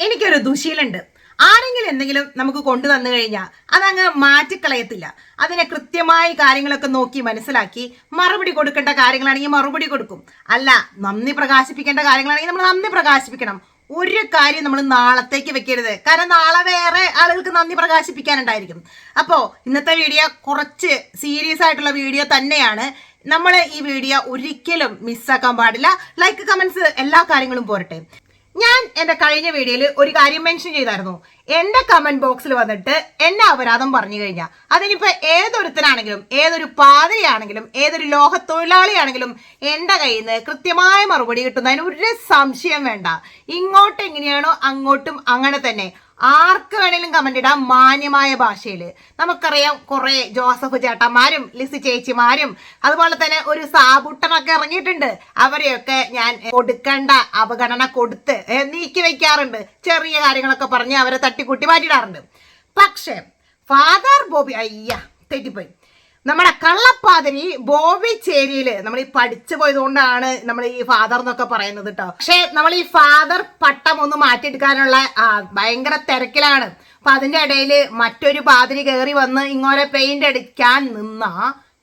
എനിക്കൊരു ദുശീലുണ്ട്. ആരെങ്കിലും എന്തെങ്കിലും നമുക്ക് കൊണ്ടു തന്നു കഴിഞ്ഞാൽ അതങ്ങ് മാറ്റിക്കളയത്തില്ല. അതിനെ കൃത്യമായി കാര്യങ്ങളൊക്കെ നോക്കി മനസ്സിലാക്കി മറുപടി കൊടുക്കേണ്ട കാര്യങ്ങളാണെങ്കിൽ മറുപടി കൊടുക്കും. അല്ല, നന്ദി പ്രകാശിപ്പിക്കേണ്ട കാര്യങ്ങളാണെങ്കിൽ നമ്മൾ നന്ദി പ്രകാശിപ്പിക്കണം. ഒരു കാര്യം നമ്മൾ നാളത്തേക്ക് വെക്കരുത്. കാരണം നാളെ വേറെ ആളുകൾക്ക് നന്ദി പ്രകാശിപ്പിക്കാനുണ്ടായിരിക്കും. അപ്പോൾ ഇന്നത്തെ വീഡിയോ കുറച്ച് സീരിയസ് ആയിട്ടുള്ള വീഡിയോ തന്നെയാണ്. നമ്മൾ ഈ വീഡിയോ ഒരിക്കലും മിസ്സാക്കാൻ പാടില്ല. ലൈക്ക്, കമന്റ്സ്, എല്ലാ കാര്യങ്ങളും പോരട്ടെ. ഞാൻ എന്റെ കഴിഞ്ഞ വീഡിയോയിൽ ഒരു കാര്യം മെൻഷൻ ചെയ്തായിരുന്നു. എന്റെ കമന്റ് ബോക്സിൽ വന്നിട്ട് എന്നെ അപരാധം പറഞ്ഞു കഴിഞ്ഞാൽ അതിനിപ്പോ ഏതൊരുത്തനാണെങ്കിലും, ഏതൊരു പാതിരിയാണെങ്കിലും, ഏതൊരു ലോഹത്തൊഴിലാളിയാണെങ്കിലും എന്റെ കയ്യിൽ നിന്ന് കൃത്യമായ മറുപടി കിട്ടുന്നതിന് ഒരു സംശയം വേണ്ട. ഇങ്ങോട്ട് എങ്ങനെയാണോ അങ്ങോട്ടും അങ്ങനെ തന്നെ. ആർക്ക് വേണേലും കമന്റ് ഇടാം മാന്യമായ ഭാഷയിൽ. നമുക്കറിയാം കുറെ ജോസഫ് ചേട്ടന്മാരും ലിസി ചേച്ചിമാരും അതുപോലെ തന്നെ ഒരു സാബുട്ടനൊക്കെ ഇറങ്ങിയിട്ടുണ്ട്. അവരെയൊക്കെ ഞാൻ കൊടുക്കേണ്ട അവഗണന കൊടുത്ത് നീക്കി വെക്കാറുണ്ട്. ചെറിയ കാര്യങ്ങളൊക്കെ പറഞ്ഞ് അവരെ തട്ടിക്കൂട്ടി മാറ്റിയിടാറുണ്ട്. പക്ഷെ ഫാദർ ബോബി തെറ്റിപ്പോയി. നമ്മുടെ കള്ളപ്പാതിരി ബോബി ചേരിയില് നമ്മൾ ഈ പഠിച്ചു പോയതുകൊണ്ടാണ് നമ്മൾ ഈ ഫാദർ എന്നൊക്കെ പറയുന്നത് കേട്ടോ. പക്ഷെ നമ്മൾ ഈ ഫാദർ പട്ടം ഒന്ന് മാറ്റിയെടുക്കാനുള്ള ഭയങ്കര തിരക്കിലാണ്. അപ്പൊ അതിന്റെ ഇടയിൽ മറ്റൊരു പാതിരി കയറി വന്ന് ഇങ്ങോരെ പെയിന്റ് അടിക്കാൻ നിന്നാ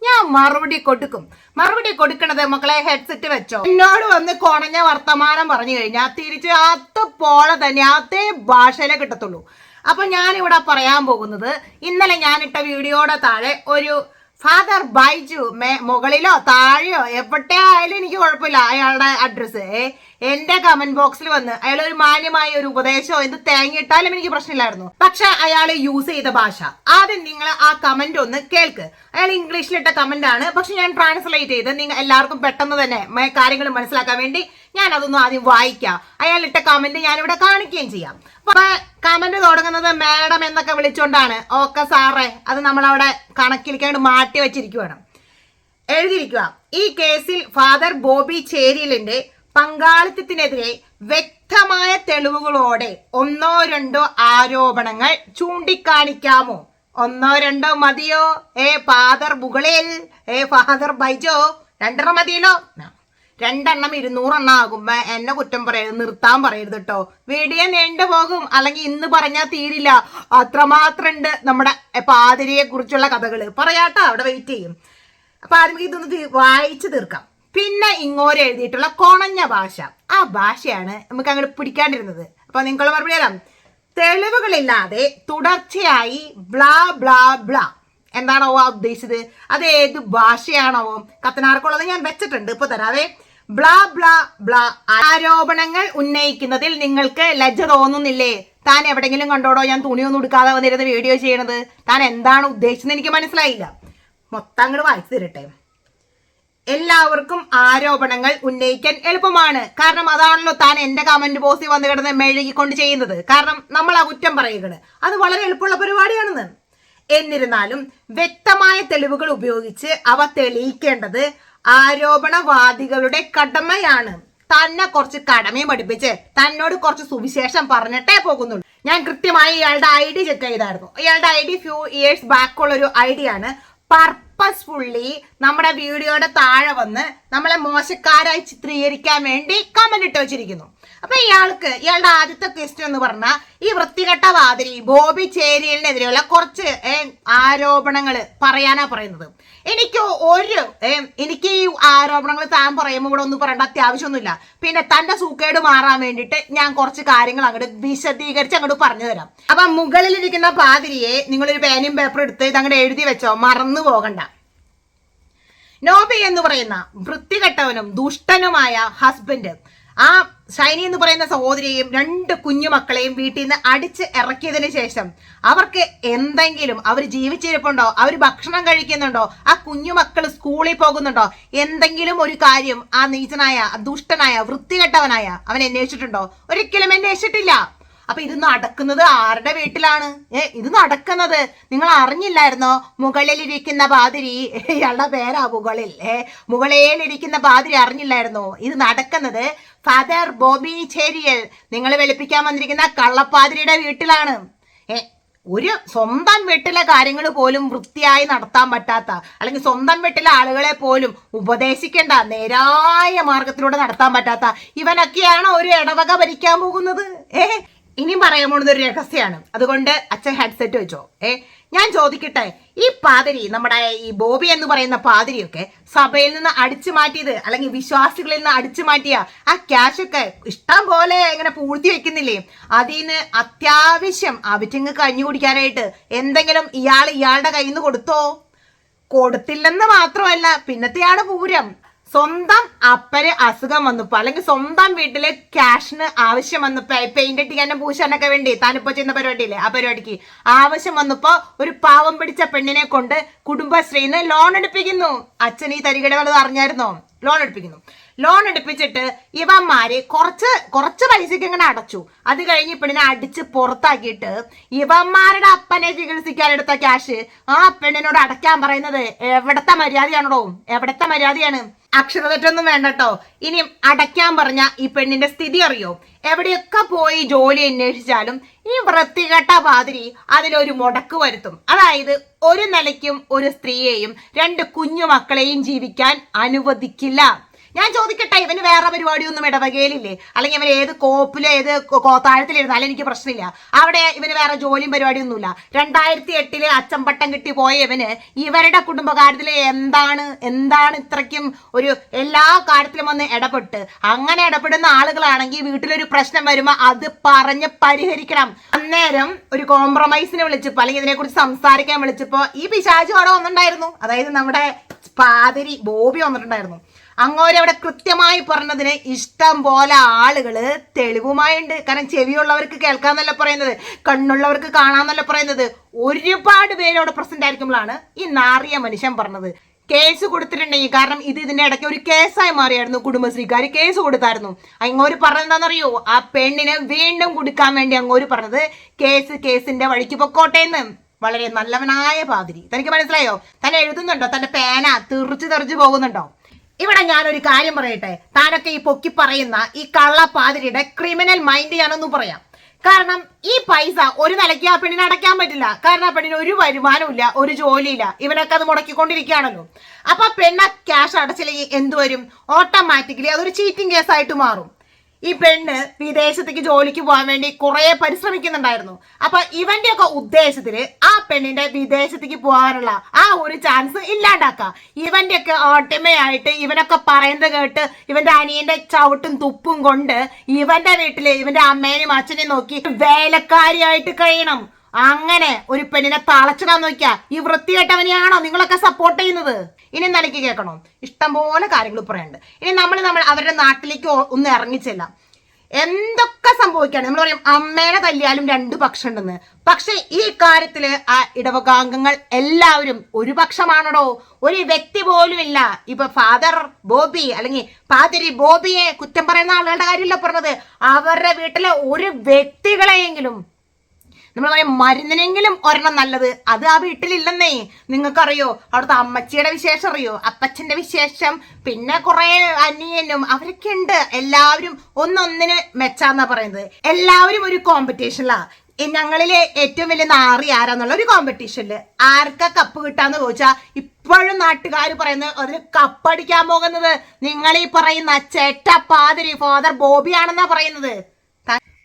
ഞാൻ മറുപടി കൊടുക്കും. മറുപടി കൊടുക്കണത് മക്കളെ ഹെഡ്സെറ്റ് വെച്ചോ. എന്നോട് വന്ന് കൊണഞ്ഞ വർത്തമാനം പറഞ്ഞു കഴിഞ്ഞാൽ തിരിച്ച് പോലെ തന്നെ അതേ ഭാഷയിലേ കിട്ടത്തുള്ളൂ. അപ്പൊ ഞാനിവിടെ പറയാൻ പോകുന്നത്, ഇന്നലെ ഞാനിട്ട വീഡിയോയുടെ താഴെ ഒരു ഫാദർ ബൈജു മുകളിലോ താഴെയോ എവിടെ ആയാലും എനിക്ക് കുഴപ്പമില്ല, അയാളുടെ അഡ്രസ്സ് എന്റെ കമന്റ് ബോക്സിൽ വന്ന് അയാൾ ഒരു മാന്യമായ ഒരു ഉപദേശമോ എന്ത് തേങ്ങിയിട്ടാലും എനിക്ക് പ്രശ്നമില്ലായിരുന്നു. പക്ഷെ അയാൾ യൂസ് ചെയ്ത ഭാഷ ആദ്യം നിങ്ങൾ ആ കമന്റ് ഒന്ന് കേൾക്ക്. അയാൾ ഇംഗ്ലീഷിലിട്ട കമന്റ് ആണ്, പക്ഷെ ഞാൻ ട്രാൻസ്ലേറ്റ് ചെയ്ത് നിങ്ങൾ എല്ലാവർക്കും പെട്ടെന്ന് തന്നെ കാര്യങ്ങൾ മനസ്സിലാക്കാൻ വേണ്ടി ഞാൻ അതൊന്നും ആദ്യം വായിക്കാം. അയാളിട്ട കമന്റ് ഞാനിവിടെ കാണിക്കുകയും ചെയ്യാം. അപ്പൊ കമന്റ് തുടങ്ങുന്നത് മാഡം എന്നൊക്കെ വിളിച്ചോണ്ടാണ്. ഓക്കെ സാറേ, അത് നമ്മളവിടെ കണക്കിലേക്കാണ്ട് മാറ്റി വെച്ചിരിക്കുവാണ്. എഴുതിയിരിക്കുക, ഈ കേസിൽ ഫാദർ ബോബി ചേരിയലിന്റെ പങ്കാളിത്തത്തിനെതിരെ വ്യക്തമായ തെളിവുകളോടെ ഒന്നോ രണ്ടോ ആരോപണങ്ങൾ ചൂണ്ടിക്കാണിക്കാമോ? ഒന്നോ രണ്ടോ മതിയോ? ഫാദർ മുകളിൽ, ഫാദർ ബൈജോ, 2 മതിയല്ലോ. 2 200 ആകുമ്പോ എന്നെ കുറ്റം പറയരുത്, നിർത്താൻ പറയരുത് കേട്ടോ. വീഡിയോ നീണ്ടു പോകും, അല്ലെങ്കിൽ ഇന്ന് പറഞ്ഞാൽ തീരില്ല. അത്രമാത്രം ഉണ്ട് നമ്മുടെ പാതിരിയെ കുറിച്ചുള്ള കഥകള്. പറയാട്ടോ, അവിടെ വെയിറ്റ് ചെയ്യും. അപ്പൊ ആദ്യം ഇതൊന്ന് വായിച്ചു തീർക്കാം. പിന്നെ ഇങ്ങോട്ട് എഴുതിയിട്ടുള്ള കൊണഞ്ഞ ഭാഷ, ആ ഭാഷയാണ് നമുക്ക് അങ്ങോട്ട് പിടിക്കാണ്ടിരുന്നത്. അപ്പൊ നിങ്ങൾ മറുപടി തരാം. തെളിവുകളില്ലാതെ തുടർച്ചയായി ബ്ലാ ബ്ലാ ബ്ലാ. എന്താണോ ഉദ്ദേശിച്ചത്? അത് ഏത് ഭാഷയാണോ? കത്തനാർക്കുള്ളത് ഞാൻ വെച്ചിട്ടുണ്ട്, ഇപ്പൊ തരാവേ. Blah blah blah. ആരോപണങ്ങൾ ഉന്നയിക്കുന്നതിൽ നിങ്ങൾക്ക് ലജ്ജ തോന്നുന്നില്ലേ? താൻ എവിടെങ്കിലും കണ്ടോടോ ഞാൻ തുണിയൊന്നും എടുക്കാതെ വന്നിരുന്ന വീഡിയോ ചെയ്യണത്? താൻ എന്താണ് ഉദ്ദേശിച്ചത് എനിക്ക് മനസ്സിലായില്ല. മൊത്തം അങ്ങോട്ട് വായിച്ചു തരട്ടെ. എല്ലാവർക്കും ആരോപണങ്ങൾ ഉന്നയിക്കാൻ എളുപ്പമാണ്. കാരണം അതാണല്ലോ താൻ എന്റെ കമന്റ് ബോക്സിൽ വന്ന് കിടന്ന് മെഴുകിക്കൊണ്ട് ചെയ്യുന്നത്. കാരണം നമ്മൾ ആ കുറ്റം പറയുകയാണ്, അത് വളരെ എളുപ്പമുള്ള പരിപാടിയാണെന്ന്. എന്നിരുന്നാലും വ്യക്തമായ തെളിവുകൾ ഉപയോഗിച്ച് അവ തെളിയിക്കേണ്ടത് ആരോപണവാദികളുടെ കടമയാണ്. തന്നെ കുറച്ച് കടമയും പഠിപ്പിച്ച് തന്നോട് കുറച്ച് സുവിശേഷം പറഞ്ഞിട്ടേ പോകുന്നുള്ളൂ. ഞാൻ കൃത്യമായി ഇയാളുടെ ID ചെക്ക് ചെയ്തായിരുന്നു. ഇയാളുടെ ID ഫ്യൂ ഇയേഴ്സ് ബാക്ക് ഉള്ള ഒരു ID ആണ്. പർപ്പസ്ഫുള്ളി നമ്മുടെ വീഡിയോയുടെ താഴെ വന്ന് നമ്മളെ മോശക്കാരായി ചിത്രീകരിക്കാൻ വേണ്ടി കമന്റ് ഇട്ട് വെച്ചിരിക്കുന്നു. അപ്പൊ ഇയാളുടെ ആദ്യത്തെ ക്വസ്റ്റ്യൻ എന്ന് പറഞ്ഞാൽ ഈ വൃത്തികെട്ട വാതിരി ബോബി ചേരിയലിനെതിരെയുള്ള കുറച്ച് ആരോപണങ്ങൾ പറയാനാ പറയുന്നത്. എനിക്ക് ഈ ആരോപണങ്ങൾ താൻ പറയുമ്പോൾ ഇവിടെ ഒന്നും പറയേണ്ട അത്യാവശ്യമൊന്നുമില്ല. പിന്നെ തന്റെ സൂക്കേട് മാറാൻ വേണ്ടിയിട്ട് ഞാൻ കുറച്ച് കാര്യങ്ങൾ അങ്ങോട്ട് വിശദീകരിച്ച് അങ്ങോട്ട് പറഞ്ഞു തരാം. അപ്പൊ മുകളിലിരിക്കുന്ന പാതിരിയെ നിങ്ങളൊരു പേനയും പേപ്പർ എടുത്ത് ഇതങ്ങോട്ട് എഴുതി വെച്ചോ, മറന്നു പോകണ്ട. നോബി എന്ന് പറയുന്ന വൃത്തികെട്ടവനും ദുഷ്ടനുമായ ഹസ്ബൻഡ് ആ ഷൈനി എന്ന് പറയുന്ന സഹോദരിയെയും 2 കുഞ്ഞുമക്കളെയും വീട്ടിൽ നിന്ന് അടിച്ച് ഇറക്കിയതിന് ശേഷം അവർക്ക് എന്തെങ്കിലും, അവർ ജീവിച്ചിരിപ്പുണ്ടോ, അവർ ഭക്ഷണം കഴിക്കുന്നുണ്ടോ, ആ കുഞ്ഞുമക്കൾ സ്കൂളിൽ പോകുന്നുണ്ടോ, എന്തെങ്കിലും ഒരു കാര്യം ആ നീചനായ ദുഷ്ടനായ വൃത്തികെട്ടവനായ അവൻ അന്വേഷിച്ചിട്ടുണ്ടോ? ഒരിക്കലും അന്വേഷിച്ചിട്ടില്ല. അപ്പൊ ഇത് നടക്കുന്നത് ആരുടെ വീട്ടിലാണ്? ഇത് നടക്കുന്നത് നിങ്ങൾ അറിഞ്ഞില്ലായിരുന്നോ? മുകളിലിരിക്കുന്ന പാതിരി, ഇയാളുടെ പേരാ മുകളിലിരിക്കുന്ന പാതിരി അറിഞ്ഞില്ലായിരുന്നോ? ഇത് നടക്കുന്നത് ഫാദർ ബോബി ചേരിയൽ നിങ്ങൾ വെളുപ്പിക്കാൻ വന്നിരിക്കുന്ന കള്ളപ്പാതിരിയുടെ വീട്ടിലാണ്. ഒരു സ്വന്തം വീട്ടിലെ കാര്യങ്ങൾ പോലും വൃത്തിയായി നടത്താൻ പറ്റാത്ത, അല്ലെങ്കിൽ സ്വന്തം വീട്ടിലെ ആളുകളെ പോലും ഉപദേശിക്കേണ്ട, നേരായ മാർഗത്തിലൂടെ നടത്താൻ പറ്റാത്ത ഇവനൊക്കെയാണോ ഒരു ഇടവക ഭരിക്കാൻ പോകുന്നത്? ഇനിയും പറയാൻ പോകുന്നത് ഒരു രഹസ്യമാണ്. അതുകൊണ്ട് അച്ഛൻ ഹെഡ്സെറ്റ് വെച്ചോ. ഞാൻ ചോദിക്കട്ടെ, ഈ പാതിരി, നമ്മുടെ ഈ ബോബി എന്ന് പറയുന്ന പാതിരിയൊക്കെ സഭയിൽ നിന്ന് അടിച്ചു മാറ്റിയത്, അല്ലെങ്കിൽ വിശ്വാസികളിൽ നിന്ന് അടിച്ചു മാറ്റിയ ആ ക്യാഷൊക്കെ ഇഷ്ടം പോലെ ഇങ്ങനെ പൂഴ്ത്തി വെക്കുന്നില്ലേ? അതിൽ നിന്ന് അത്യാവശ്യം അവറ്റിങ് കഞ്ഞി കുടിക്കാനായിട്ട് എന്തെങ്കിലും ഇയാളുടെ കയ്യിൽ നിന്ന് കൊടുത്തോ? കൊടുത്തില്ലെന്ന് മാത്രമല്ല, പിന്നത്തെയാണ് പൂരം. സ്വന്തം അപ്പന് അസുഖം വന്നപ്പോ, അല്ലെങ്കിൽ സ്വന്തം വീട്ടില് ക്യാഷിന് ആവശ്യം വന്നപ്പോ, പെയിന്റ് അടിക്കാനും പൂശാനൊക്കെ വേണ്ടി താനിപ്പോ ചെയ്യുന്ന പരിപാടിയില്ലേ, ആ പരിപാടിക്ക് ആവശ്യം വന്നപ്പോ ഒരു പാവം പിടിച്ച പെണ്ണിനെ കൊണ്ട് കുടുംബശ്രീന്ന് ലോൺ എടുപ്പിക്കുന്നു. അച്ഛൻ ഈ തരികിടകൾ അറിഞ്ഞായിരുന്നോ? ലോൺ എടുപ്പിച്ചിട്ട് ഇവന്മാര് കുറച്ച് പൈസക്ക് ഇങ്ങനെ അടച്ചു. അത് കഴിഞ്ഞ് പെണ്ണിനെ അടിച്ച് പുറത്താക്കിയിട്ട് ഇവന്മാരുടെ അപ്പനെ ചികിത്സിക്കാനെടുത്ത ക്യാഷ് ആ പെണ്ണിനോട് അടയ്ക്കാൻ പറയുന്നത് എവിടത്തെ മര്യാദയാണോ? എവിടത്തെ മര്യാദയാണ്? അക്ഷരതെറ്റൊന്നും വേണ്ടട്ടോ. ഇനി അടയ്ക്കാൻ പറഞ്ഞ ഈ പെണ്ണിന്റെ സ്ഥിതി അറിയോ? എവിടെയൊക്കെ പോയി ജോലി അന്വേഷിച്ചാലും ഈ വൃത്തികെട്ട പാതിരി അതിലൊരു മുടക്ക് വരുത്തും. അതായത് ഒരു നിലയ്ക്കും ഒരു സ്ത്രീയെയും 2 കുഞ്ഞു മക്കളെയും ജീവിക്കാൻ അനുവദിക്കില്ല. ഞാൻ ചോദിക്കട്ടെ, ഇവന് വേറെ പരിപാടിയൊന്നും ഇടവകയിലില്ലേ? അല്ലെങ്കിൽ ഇവൻ ഏത് കോപ്പിലോ ഏത് താഴത്തിലിരുന്നാലും എനിക്ക് പ്രശ്നമില്ല. അവിടെ ഇവന് വേറെ ജോലിയും പരിപാടിയൊന്നുമില്ല. 2008 അച്ചമ്പട്ടം കിട്ടി പോയ ഇവന് ഇവരുടെ കുടുംബകാര്യത്തിൽ എന്താണ് ഇത്രയ്ക്കും ഒരു എല്ലാ കാര്യത്തിലും വന്ന് ഇടപെട്ട്, അങ്ങനെ ഇടപെടുന്ന ആളുകളാണെങ്കിൽ വീട്ടിലൊരു പ്രശ്നം വരുമ്പോ അത് പറഞ്ഞ് പരിഹരിക്കണം. അന്നേരം ഒരു കോംപ്രമൈസിന് വിളിച്ചപ്പോ, അല്ലെങ്കിൽ ഇതിനെക്കുറിച്ച് സംസാരിക്കാൻ വിളിച്ചപ്പോ ഈ പിശാചു അവിടെ വന്നിട്ടുണ്ടായിരുന്നു. അതായത് നമ്മുടെ പാതിരി ബോബി വന്നിട്ടുണ്ടായിരുന്നു. അങ്ങോരവിടെ കൃത്യമായി പറഞ്ഞതിന് ഇഷ്ടം പോലെ ആളുകള് തെളിവുമായുണ്ട്. കാരണം ചെവിയുള്ളവർക്ക് കേൾക്കാന്നല്ല പറയുന്നത്, കണ്ണുള്ളവർക്ക് കാണാന്നല്ല പറയുന്നത്. ഒരുപാട് പേരോട് പ്രസന്റ് ആയിരിക്കുമ്പോഴാണ് ഈ നാറിയ മനുഷ്യൻ പറഞ്ഞത്. കേസ് കൊടുത്തിട്ടുണ്ടെങ്കിൽ, കാരണം ഇതിന്റെ ഇടയ്ക്ക് ഒരു കേസായി മാറിയായിരുന്നു. കുടുംബശ്രീക്കാർ കേസ് കൊടുത്തായിരുന്നു. അങ്ങോര് പറഞ്ഞതെന്താണെന്നറിയോ? ആ പെണ്ണിനെ വീണ്ടും കൊടുക്കാൻ വേണ്ടി അങ്ങോര് പറഞ്ഞത് കേസിന്റെ വഴിക്ക് പൊക്കോട്ടെ എന്ന്. വളരെ നല്ലവനായ പാതിരി. തനിക്ക് മനസ്സിലായോ? തന്നെ എഴുതുന്നുണ്ടോ? തന്റെ പേന തെറിച്ച് പോകുന്നുണ്ടോ? ഇവിടെ ഞാനൊരു കാര്യം പറയട്ടെ. താനൊക്കെ ഈ പൊക്കി പറയുന്ന ഈ കള്ളപ്പാതിരിയുടെ ക്രിമിനൽ മൈൻഡ് ഞാനൊന്നും പറയാം. കാരണം ഈ പൈസ ഒരു നിലയ്ക്ക് ആ പെണ്ണിനെ അടയ്ക്കാൻ പറ്റില്ല. കാരണം ആ പെണ്ണിന് ഒരു വരുമാനമില്ല, ഒരു ജോലിയില്ല. ഇവനൊക്കെ അത് മുടക്കിക്കൊണ്ടിരിക്കുകയാണല്ലോ. അപ്പൊ പെണ്ണ ക്യാഷ് അടച്ചില്ലെങ്കിൽ എന്തുവരും? ഓട്ടോമാറ്റിക്കലി അതൊരു ചീറ്റിംഗ് കേസായിട്ട് മാറും. ഈ പെണ്ണ് വിദേശത്തേക്ക് ജോലിക്ക് പോകാൻ വേണ്ടി കുറെ പരിശ്രമിക്കുന്നുണ്ടായിരുന്നു. അപ്പൊ ഇവന്റെയൊക്കെ ഉദ്ദേശത്തില് ആ പെണ്ണിന്റെ വിദേശത്തേക്ക് പോകാനുള്ള ആ ഒരു ചാൻസ് ഇല്ലാണ്ടാക്കാം. ഇവന്റെയൊക്കെ ഓട്ടമയായിട്ട് ഇവനൊക്കെ പറയുന്നത് കേട്ട് ഇവന്റെ അനിയന്റെ ചവിട്ടും തുപ്പും കൊണ്ട് ഇവന്റെ വീട്ടില് ഇവന്റെ അമ്മേനെയും അച്ഛനെയും നോക്കി വേലക്കാരിയായിട്ട് കഴിയണം. അങ്ങനെ ഒരു പെണ്ണിനെ തളച്ചിടാൻ നോക്കിയാ ഈ വൃത്തികെട്ടവനെയാണോ നിങ്ങളൊക്കെ സപ്പോർട്ട് ചെയ്യുന്നത്? ഇനി നിലയ്ക്ക് കേൾക്കണോ? ഇഷ്ടംപോലെ കാര്യങ്ങൾ പറയാനുണ്ട്. ഇനി നമ്മൾ അവരുടെ നാട്ടിലേക്ക് ഒന്ന് ഇറങ്ങിച്ചെല്ലാം. എന്തൊക്കെ സംഭവിക്കാണ്, നമ്മൾ പറയും അമ്മേനെ തല്ലിയാലും 2 പക്ഷം ഉണ്ടെന്ന്. പക്ഷെ ഈ കാര്യത്തില് ആ ഇടവകാംഗങ്ങൾ എല്ലാവരും ഒരു പക്ഷമാണോ? ഒരു വ്യക്തി പോലും ഇല്ല. ഇപ്പൊ ഫാദർ ബോബി അല്ലെങ്കിൽ പാതിരി ബോബിയെ കുറ്റം പറയുന്ന ആളുകളുടെ കാര്യമല്ല പറഞ്ഞത്. അവരുടെ വീട്ടിലെ ഒരു വ്യക്തികളെയെങ്കിലും, നമ്മൾ പറയും മരുന്നിനെങ്കിലും ഒരെണ്ണം നല്ലത്, അത് ആ വീട്ടിലില്ലെന്നേ. നിങ്ങൾക്കറിയോ? അവിടുത്തെ അമ്മച്ചിയുടെ വിശേഷം അറിയോ? അപ്പച്ചന്റെ വിശേഷം, പിന്നെ കുറെ അനിയനും അവരൊക്കെ ഉണ്ട്. എല്ലാവരും ഒന്നൊന്നിന് മെച്ചാന്നാ പറയുന്നത്. എല്ലാവരും ഒരു കോമ്പറ്റീഷനിലാ. ഞങ്ങളിലെ ഏറ്റവും വലിയ നാറി ആരാന്നുള്ള ഒരു കോമ്പറ്റീഷനില് ആർക്കാ കപ്പ് കിട്ടാന്ന് ചോദിച്ചാ ഇപ്പോഴും നാട്ടുകാർ പറയുന്നത് അതിന് കപ്പടിക്കാൻ പോകുന്നത് നിങ്ങൾ ഈ പറയുന്ന ചേട്ട പാതിരി ഫാദർ ബോബി ആണെന്നാ പറയുന്നത്.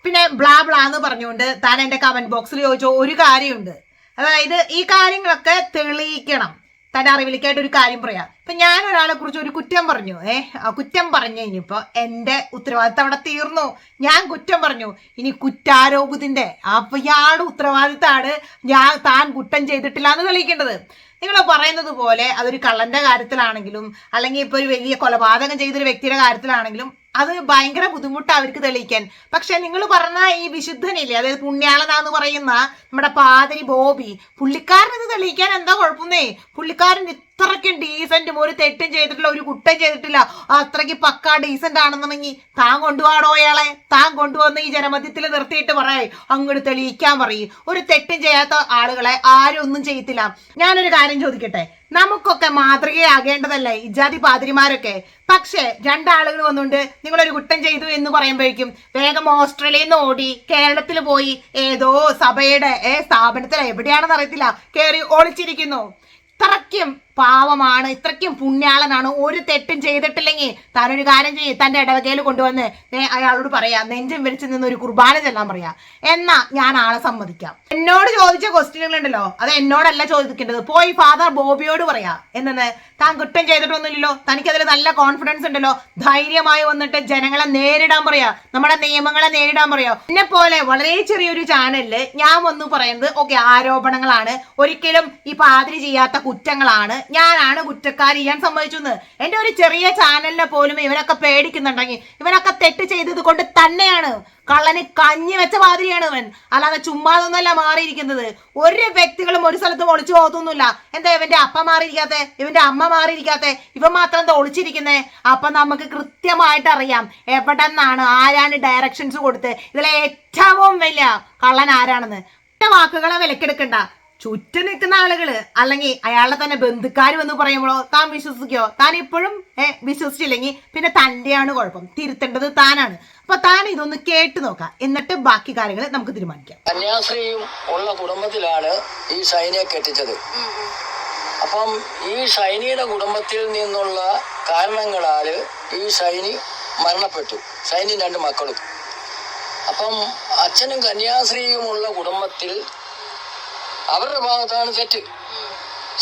പിന്നെ ബ്ലാ ബ്ലാ എന്ന് പറഞ്ഞുകൊണ്ട് താൻ എന്റെ കമന്റ് ബോക്സിൽ ചോദിച്ച ഒരു കാര്യമുണ്ട്. അതായത് ഈ കാര്യങ്ങളൊക്കെ തെളിയിക്കണം. തന്റെ അറിവിലേക്കായിട്ട് ഒരു കാര്യം പറയാം. ഇപ്പൊ ഞാൻ ഒരാളെ കുറിച്ച് ഒരു കുറ്റം പറഞ്ഞു. ആ കുറ്റം പറഞ്ഞു കഴിഞ്ഞപ്പോ എന്റെ ഉത്തരവാദിത്തം അവിടെ തീർന്നു. ഞാൻ കുറ്റം പറഞ്ഞു. ഇനി കുറ്റാരോപത്തിന്റെ അപ്പൊ ഇയാളുടെ ഉത്തരവാദിത്തമാണ് താൻ കുറ്റം ചെയ്തിട്ടില്ല എന്ന് തെളിയിക്കേണ്ടത്. നിങ്ങൾ പറയുന്നത് പോലെ അതൊരു കള്ളന്റെ കാര്യത്തിലാണെങ്കിലും, അല്ലെങ്കിൽ ഇപ്പൊ ഒരു വലിയ കൊലപാതകം ചെയ്തൊരു വ്യക്തിയുടെ കാര്യത്തിലാണെങ്കിലും അത് ഭയങ്കര ബുദ്ധിമുട്ടാണ് അവർക്ക് തെളിയിക്കാൻ. പക്ഷെ നിങ്ങൾ പറഞ്ഞ ഈ വിശുദ്ധനില്ലേ, അതായത് പുണ്യാളനാന്ന് പറയുന്ന നമ്മുടെ പാതിരി ബോബി, പുള്ളിക്കാരൻ ഇത് തെളിയിക്കാൻ എന്താ കുഴപ്പമെന്നേ? പുള്ളിക്കാരൻ ഇത്രയ്ക്കും ഡീസന്റും ഒരു തെറ്റും ചെയ്തിട്ടില്ല, ഒരു കുറ്റം ചെയ്തിട്ടില്ല, അത്രയ്ക്ക് പക്കാ ഡീസന്റ് ആണെന്നുണ്ടെങ്കിൽ താൻ കൊണ്ടുപോകണോ അയാളെ? താൻ കൊണ്ടുവന്ന് ഈ ജനമധ്യത്തിൽ നിർത്തിയിട്ട് പറയായി അങ്ങോട്ട് തെളിയിക്കാൻ പറയും. ഒരു തെറ്റും ചെയ്യാത്ത ആളുകളെ ആരും ഒന്നും ചെയ്യത്തില്ല. ഞാനൊരു കാര്യം ചോദിക്കട്ടെ, നമുക്കൊക്കെ മാതൃകയാകേണ്ടതല്ലേ ഇജാതി പാതിരിമാരൊക്കെ? പക്ഷെ 2 ആളുകൾ വന്നുകൊണ്ട് നിങ്ങളൊരു കുറ്റം ചെയ്തു എന്ന് പറയുമ്പോഴേക്കും വേഗം ഓസ്ട്രേലിയയിൽ നിന്ന് ഓടി കേരളത്തിൽ പോയി ഏതോ സഭയുടെ സ്ഥാപനത്തിൽ എവിടെയാണെന്ന് അറിയത്തില്ല കയറി ഒളിച്ചിരിക്കുന്നു. ഇത്രയ്ക്കും പാവമാണ്, ഇത്രയ്ക്കും പുണ്യാളനാണ്, ഒരു തെറ്റും ചെയ്തിട്ടില്ലെങ്കിൽ താനൊരു കാര്യം ചെയ്യും, തന്റെ ഇടവകയിൽ കൊണ്ടുവന്ന് അയാളോട് പറയാ, നെഞ്ചും വിരിച്ചു നിന്ന് ഒരു കുർബാന ചെല്ലാൻ പറയാ, എന്നാ ഞാൻ ആളെ സമ്മതിക്കാം. എന്നോട് ചോദിച്ച ക്വസ്റ്റ്യനുകൾ ഉണ്ടല്ലോ, അത് എന്നോടല്ല ചോദിക്കേണ്ടത്, പോയി ഫാദർ ബോബിയോട് പറയാ. എന്നത് താൻ കുറ്റം ചെയ്തിട്ടൊന്നുമില്ലല്ലോ, തനിക്കതിൽ നല്ല കോൺഫിഡൻസ് ഉണ്ടല്ലോ, ധൈര്യമായി വന്നിട്ട് ജനങ്ങളെ നേരിടാൻ പറയാ, നമ്മുടെ നിയമങ്ങളെ നേരിടാൻ പറയാ. എന്നെ പോലെ വളരെ ചെറിയൊരു ചാനലില് ഞാൻ വന്നു പറയുന്നത് ഓക്കെ ആരോപണങ്ങളാണ്, ഒരിക്കലും ഈ പാതിരി ചെയ്യാത്ത കുറ്റങ്ങളാണ്, ഞാനാണ് കുറ്റക്കാരി, ഞാൻ സമ്മതിച്ചു. എന്റെ ഒരു ചെറിയ ചാനലിനെ പോലും ഇവനൊക്കെ പേടിക്കുന്നുണ്ടെങ്കിൽ ഇവനൊക്കെ തെറ്റ് ചെയ്തത് കൊണ്ട് തന്നെയാണ്. കള്ളന് കഞ്ഞി വെച്ച പാതിരിയാണ് ഇവൻ, അല്ലാതെ ചുമ്മാതൊന്നല്ല മാറിയിരിക്കുന്നത്. ഒരു വ്യക്തികളും ഒരു സ്ഥലത്തും ഒളിച്ചു പോകത്തൊന്നുമില്ല. എന്താ ഇവന്റെ അപ്പ മാറിയിരിക്കാത്തെ, ഇവന്റെ അമ്മ മാറിയിരിക്കാത്തെ, ഇവൻ മാത്രം എന്താ ഒളിച്ചിരിക്കുന്നേ? അപ്പൊ നമുക്ക് കൃത്യമായിട്ട് അറിയാം എവിടെ നിന്നാണ്, ആരാണ് ഡയറക്ഷൻസ് കൊടുത്ത്. ഇതിലെ ഏറ്റവും വലിയ കള്ളൻ ആരാണെന്ന്. ഒറ്റ വാക്കുകളെ വിലക്കെടുക്കണ്ട. ചുറ്റും നിൽക്കുന്ന ആളുകള് അല്ലെങ്കിൽ അയാളുടെ തന്നെ ബന്ധുക്കാർ വന്ന് പറയുമ്പോഴോ താൻ വിശ്വസിക്കോ? താൻ ഇപ്പോഴും വിശ്വസിച്ചില്ലെങ്കിൽ പിന്നെ തന്റെയാണ് കുഴപ്പം, തിരുത്തേണ്ടത് താനാണ്. അപ്പൊ താൻ ഇതൊന്ന് കേട്ടു നോക്കാം, എന്നിട്ട് ബാക്കി കാര്യങ്ങൾ നമുക്ക് തീരുമാനിക്കാം. കന്യാസ്ത്രീയും ഉള്ള കുടുംബത്തിലാണ് ഈ ഷൈനിയെ കെട്ടിച്ചത്. അപ്പം ഈ ഷൈനിയുടെ കുടുംബത്തിൽ നിന്നുള്ള കാരണങ്ങളാല് ഈ ഷൈനി മരണപ്പെട്ടു, ഷൈനി 2 മക്കളും. അപ്പം അച്ഛനും കന്യാസ്ത്രീയുമുള്ള കുടുംബത്തിൽ അവരുടെ ഭാഗത്താണ് തെറ്റ്,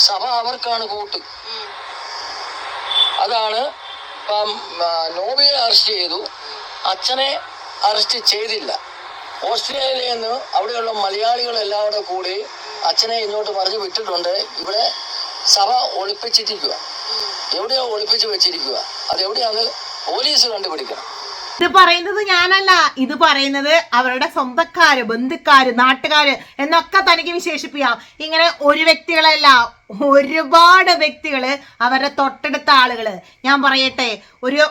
സഭ അവർക്കാണ് കൂട്ട്. അതാണ് ഇപ്പം നോബിയെ അറസ്റ്റ് ചെയ്തു, അച്ഛനെ അറസ്റ്റ് ചെയ്തില്ല. ഓസ്ട്രേലിയയിൽ നിന്ന് അവിടെയുള്ള മലയാളികൾ എല്ലാവരുടെ കൂടി അച്ഛനെ ഇങ്ങോട്ട് പറഞ്ഞു വിട്ടിട്ടുണ്ട്. ഇവിടെ സഭ ഒളിപ്പിച്ചിരിക്കുക, എവിടെയോ ഒളിപ്പിച്ച് വെച്ചിരിക്കുക. അതെവിടെയാണ് പോലീസ് കണ്ടുപിടിക്കണം. ഇത് പറയുന്നത് ഞാനല്ല, ഇത് പറയുന്നത് അവരുടെ സ്വന്തക്കാര്, ബന്ധുക്കാര്, നാട്ടുകാര് എന്നൊക്കെ തനിക്ക് വിശേഷിപ്പിക്കാം. ഇങ്ങനെ ഒരു വ്യക്തികളല്ല, ഒരുപാട് വ്യക്തികള്, അവരുടെ തൊട്ടടുത്ത ആളുകള്. ഞാൻ പറയട്ടെ,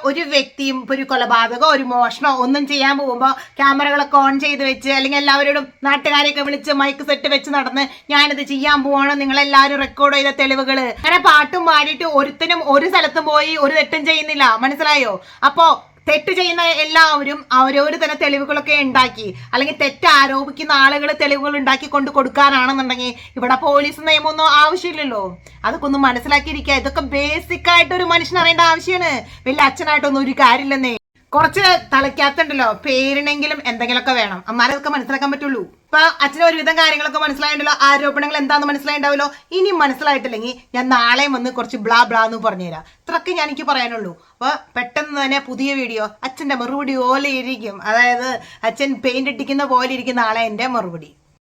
ഒരു വ്യക്തിയും ഇപ്പൊ ഒരു കൊലപാതകമോ ഒരു മോഷണോ ഒന്നും ചെയ്യാൻ പോകുമ്പോൾ ക്യാമറകളൊക്കെ ഓൺ ചെയ്ത് വെച്ച് അല്ലെങ്കിൽ എല്ലാവരോടും നാട്ടുകാരെയൊക്കെ വിളിച്ച് മൈക്ക് സെറ്റ് വെച്ച് നടന്ന് ഞാനിത് ചെയ്യാൻ പോവാണ്, നിങ്ങളെല്ലാവരും റെക്കോർഡ് ചെയ്ത തെളിവുകള്, അങ്ങനെ പാട്ടും പാടിയിട്ട് ഒരുത്തനും ഒരു സ്ഥലത്തും പോയി ഒരു തെറ്റും ചെയ്യുന്നില്ല. മനസ്സിലായോ? അപ്പോ തെറ്റ് ചെയ്യുന്ന എല്ലാവരും അവരവര് തന്നെ തെളിവുകളൊക്കെ ഉണ്ടാക്കി, അല്ലെങ്കിൽ തെറ്റ് ആരോപിക്കുന്ന ആളുകൾ തെളിവുകൾ ഉണ്ടാക്കി കൊണ്ട് കൊടുക്കാനാണെന്നുണ്ടെങ്കിൽ ഇവിടെ പോലീസ് നിയമമൊന്നും ആവശ്യമില്ലല്ലോ. അതൊക്കെ ഒന്ന് മനസ്സിലാക്കിയിരിക്കുക. ഇതൊക്കെ ബേസിക് ആയിട്ട് ഒരു മനുഷ്യൻ അറിയേണ്ട ആവശ്യമാണ്. വലിയ അച്ഛനായിട്ടൊന്നും ഒരു കാര്യമില്ലെന്നേ. കുറച്ച് തലയ്ക്കകത്തുണ്ടല്ലോ പേരിനെങ്കിലും എന്തെങ്കിലുമൊക്കെ വേണം, അമ്മാരതൊക്കെ മനസ്സിലാക്കാൻ പറ്റുള്ളൂ. ഇപ്പൊ അച്ഛന് ഒരുവിധം കാര്യങ്ങളൊക്കെ മനസ്സിലായിട്ടുണ്ടല്ലോ, ആരോപണങ്ങൾ എന്താന്ന് മനസ്സിലായിണ്ടാവല്ലോ. ഇനി മനസ്സിലായിട്ടില്ലെങ്കിൽ ഞാൻ നാളെയും വന്ന് കുറച്ച് ബ്ലാ ബ്ലാ എന്ന് പറഞ്ഞുതരാം. ഇത്രയൊക്കെ ഞാൻ എനിക്ക് പറയാനുള്ളൂ. അപ്പൊ പെട്ടെന്ന് തന്നെ പുതിയ വീഡിയോ അച്ഛന്റെ മറുപടി പോലെ ഇരിക്കും, അതായത് അച്ഛൻ പെയിന്റ് ഇട്ടിക്കുന്ന പോലെ ഇരിക്കും നാളെ എന്റെ മറുപടി.